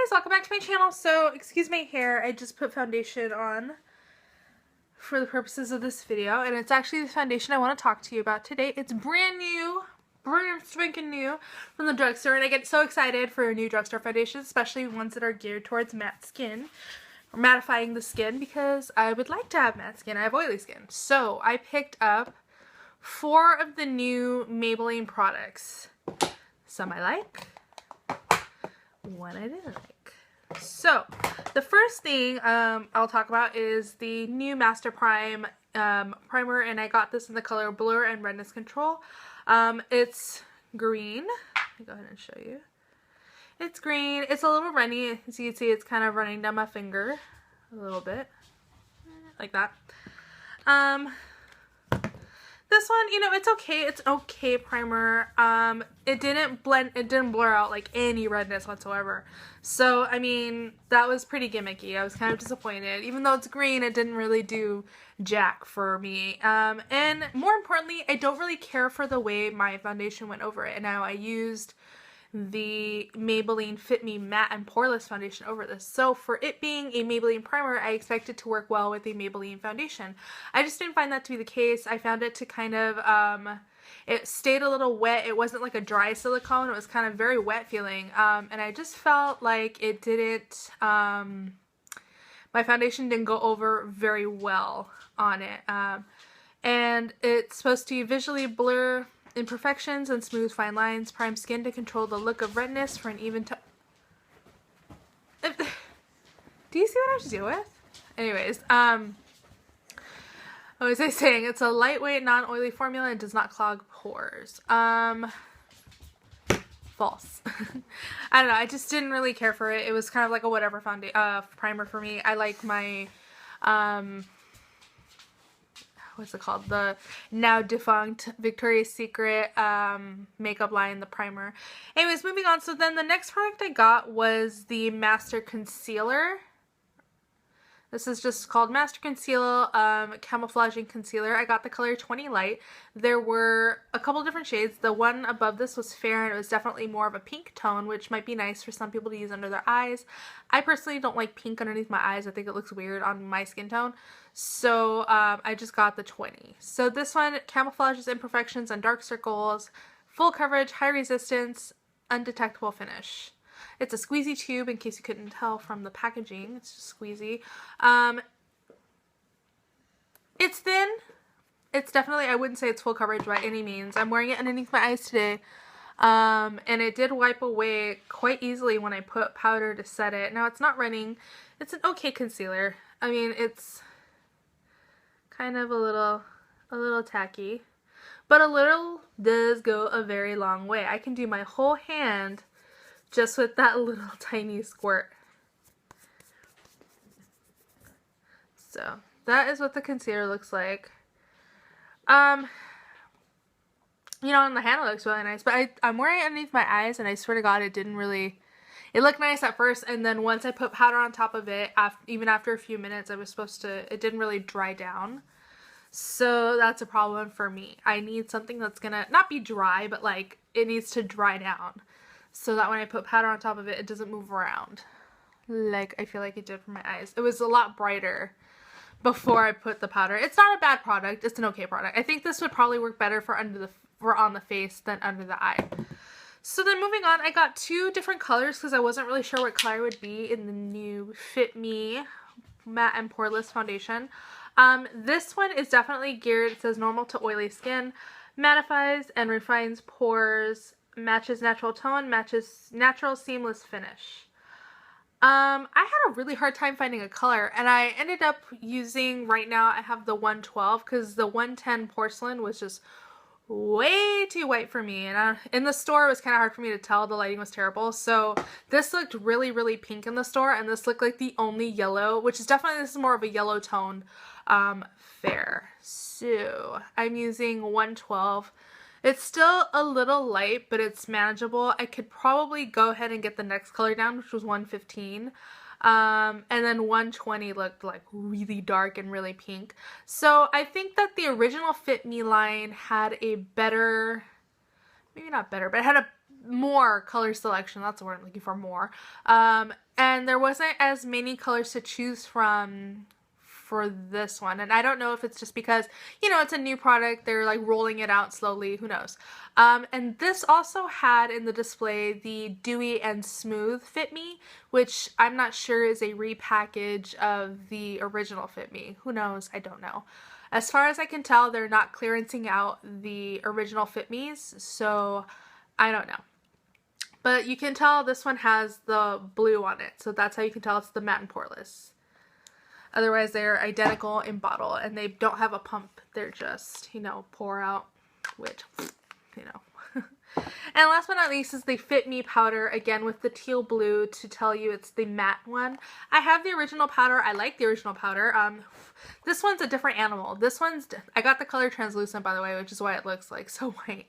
guys, welcome back to my channel. So, excuse my hair, I just put foundation on for the purposes of this video, and it's actually the foundation I want to talk to you about today. It's brand new, brand spanking new from the drugstore, and I get so excited for new drugstore foundations, especially ones that are geared towards matte skin, or mattifying the skin, because I would like to have matte skin. I have oily skin. So, I picked up 4 of the new Maybelline products. Some I like, one I didn't like. So, the first thing I'll talk about is the new Master Prime primer, and I got this in the color Blur and Redness Control. It's green. Let me go ahead and show you. It's green. It's a little runny. As you can see, it's kind of running down my finger a little bit, like that. This one, you know, it's okay. It's an okay primer. It didn't blur out like any redness whatsoever. So, I mean, that was pretty gimmicky. I was kind of disappointed. Even though it's green, it didn't really do jack for me. And more importantly, I don't really care for the way my foundation went over it. Now, I used the Maybelline Fit Me Matte and Poreless foundation over this. So for it being a Maybelline primer, I expect it to work well with a Maybelline foundation. I just didn't find that to be the case. I found it to kind of, it stayed a little wet. It wasn't like a dry silicone. It was kind of very wet feeling. And I just felt like it didn't, my foundation didn't go over very well on it. And it's supposed to visually blur imperfections and smooth fine lines, prime skin to control the look of redness for an even tone. Do you see what I have to deal with? Anyways, what was I saying? It's a lightweight, non-oily formula and does not clog pores. False. I don't know. I just didn't really care for it. It was kind of like a whatever primer for me. I like my what's it called? The now defunct Victoria's Secret makeup line, the primer. Anyways, moving on. So then the next product I got was the Master Concealer. This is just called Master Conceal Camouflaging Concealer. I got the color 20 Light. There were a couple different shades. The one above this was fair, and it was definitely more of a pink tone, which might be nice for some people to use under their eyes. I personally don't like pink underneath my eyes. I think it looks weird on my skin tone. So I just got the 20. So this one camouflages imperfections and dark circles, full coverage, high resistance, undetectable finish. It's a squeezy tube, in case you couldn't tell from the packaging. It's just squeezy. It's thin. It's definitely, I wouldn't say it's full coverage by any means. I'm wearing it underneath my eyes today. And it did wipe away quite easily when I put powder to set it. Now, it's not running. It's an okay concealer. I mean, it's kind of a little tacky. But a little does go a very long way. I can do my whole hand just with that little tiny squirt. So that is what the concealer looks like. You know, on the hand it looks really nice, but I'm wearing it underneath my eyes, and I swear to God, it didn't really, it looked nice at first, and then once I put powder on top of it, even after a few minutes, it didn't really dry down. So that's a problem for me. I need something that's gonna not be dry, but like it needs to dry down, so that when I put powder on top of it, it doesn't move around like I feel like it did for my eyes. It was a lot brighter before I put the powder. It's not a bad product. It's an okay product. I think this would probably work better for on the face than under the eye. So then moving on, I got 2 different colors because I wasn't really sure what color would be in the new Fit Me Matte and Poreless foundation. This one is definitely geared, it says normal to oily skin, mattifies and refines pores, matches natural tone, matches natural seamless finish. I had a really hard time finding a color, and I ended up using, right now I have the 112 because the 110 porcelain was just way too white for me, and in the store it was kind of hard for me to tell. The lighting was terrible. So this looked really, really pink in the store, and this looked like the only yellow, which is definitely, this is more of a yellow tone fair. So I'm using 112. It's still a little light, but it's manageable. I could probably go ahead and get the next color down, which was 115. And then 120 looked like really dark and really pink. So I think that the original Fit Me line had a better, maybe not better, but it had a more color selection. That's the word I'm looking for, more. And there wasn't as many colors to choose from for this one. And I don't know if it's just because, you know, it's a new product. They're like rolling it out slowly. Who knows? And this also had in the display the Dewy and Smooth Fit Me, which I'm not sure is a repackage of the original Fit Me. Who knows? I don't know. As far as I can tell, they're not clearancing out the original Fit Me's, so I don't know. But you can tell this one has the blue on it, so that's how you can tell it's the matte and poreless. Otherwise, they're identical in bottle, and they don't have a pump. They're just, you know, pour out, which, you know. And last but not least is the Fit Me powder, again with the teal blue to tell you it's the matte one. I have the original powder. I like the original powder. This one's a different animal. This one's, I got the color translucent, by the way, which is why it looks like so white.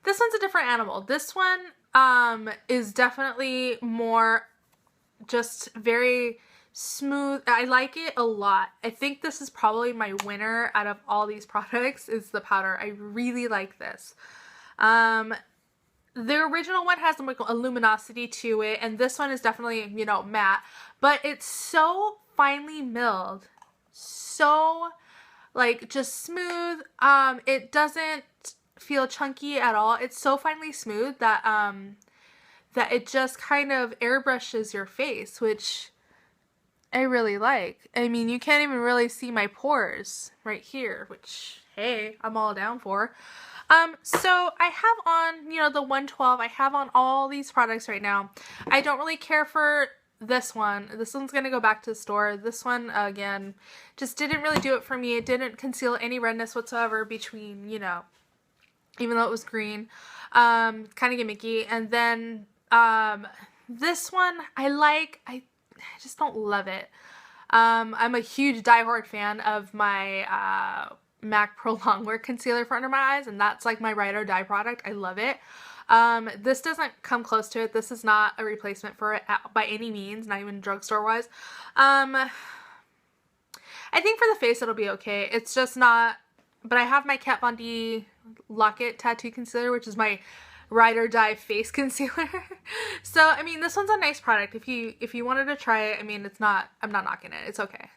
This one's a different animal. This one is definitely more just very smooth. I like it a lot. I think this is probably my winner out of all these products is the powder. I really like this. The original one has a luminosity to it, and this one is definitely, you know, matte, but it's so finely milled, so like just smooth. It doesn't feel chunky at all. It's so finely smooth that that it just kind of airbrushes your face, which I really like. I mean, you can't even really see my pores right here, which, hey, I'm all down for. So I have on, you know, the 112. I have on all these products right now. I don't really care for this one. This one's gonna go back to the store. This one, again, just didn't really do it for me. It didn't conceal any redness whatsoever between, you know, even though it was green. Kind of gimmicky. And then, this one, I just don't love it. I'm a huge diehard fan of my, MAC Pro Longwear Concealer for under my eyes, and that's like my ride or die product. I love it. This doesn't come close to it. This is not a replacement for it by any means, not even drugstore wise. I think for the face it'll be okay. It's just not, but I have my Kat Von D Lock-It Tattoo Concealer, which is my ride or die face concealer. So, I mean, this one's a nice product. If you wanted to try it, I mean, it's not, I'm not knocking it. It's okay.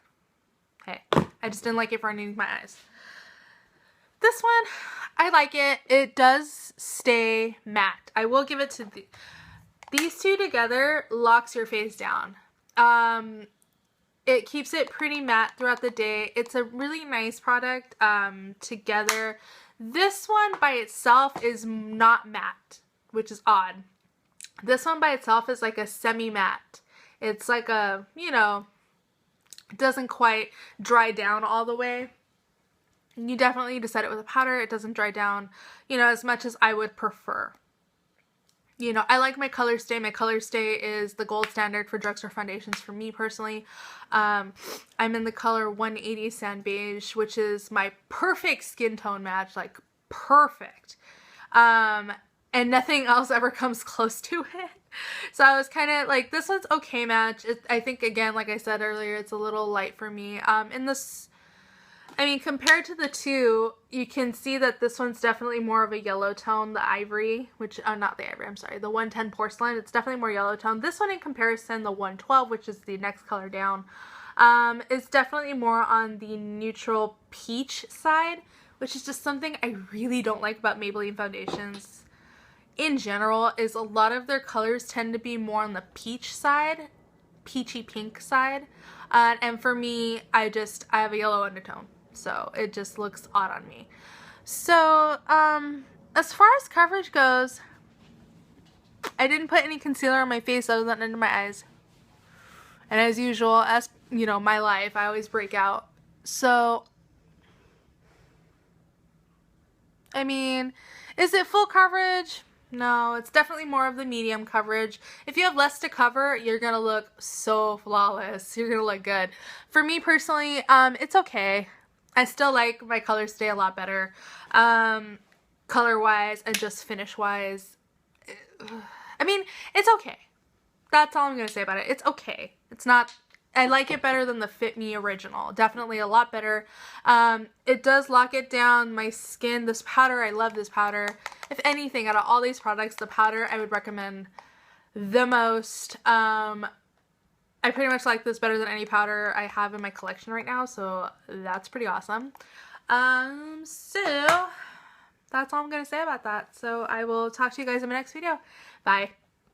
Hey, I just didn't like it for underneath my eyes. This one, I like it. It does stay matte. I will give it to these two together locks your face down. It keeps it pretty matte throughout the day. It's a really nice product together. This one by itself is not matte, which is odd. This one by itself is like a semi-matte. It's like a, you know, it doesn't quite dry down all the way. You definitely need to set it with a powder. It doesn't dry down, you know, as much as I would prefer. You know, I like my color stay. My color stay is the gold standard for drugstore foundations for me personally. I'm in the color 180 Sand Beige, which is my perfect skin tone match, like perfect. And nothing else ever comes close to it. So I was kind of like, this one's okay match. I think, again, like I said earlier, it's a little light for me. In this, I mean, compared to the two, you can see that this one's definitely more of a yellow tone, the ivory, which, not the ivory, I'm sorry, the 110 porcelain, it's definitely more yellow tone. This one in comparison, the 112, which is the next color down, is definitely more on the neutral peach side, which is just something I really don't like about Maybelline foundations. In general, is a lot of their colors tend to be more on the peach side, peachy pink side, and for me, I have a yellow undertone. So it just looks odd on me. So, as far as coverage goes, I didn't put any concealer on my face other than under my eyes. And as usual, as you know, my life, I always break out. So, I mean, is it full coverage? No, it's definitely more of the medium coverage. If you have less to cover, you're gonna look so flawless. You're gonna look good. For me personally, it's okay. I still like my color stay a lot better, color-wise and just finish-wise. I mean, it's okay. That's all I'm going to say about it. It's okay. It's not I like it better than the Fit Me original. Definitely a lot better. It does lock it down my skin. This powder, I love this powder. If anything, out of all these products, the powder I would recommend the most. I pretty much like this better than any powder I have in my collection right now, so that's pretty awesome. So that's all I'm going to say about that. So I will talk to you guys in my next video. Bye.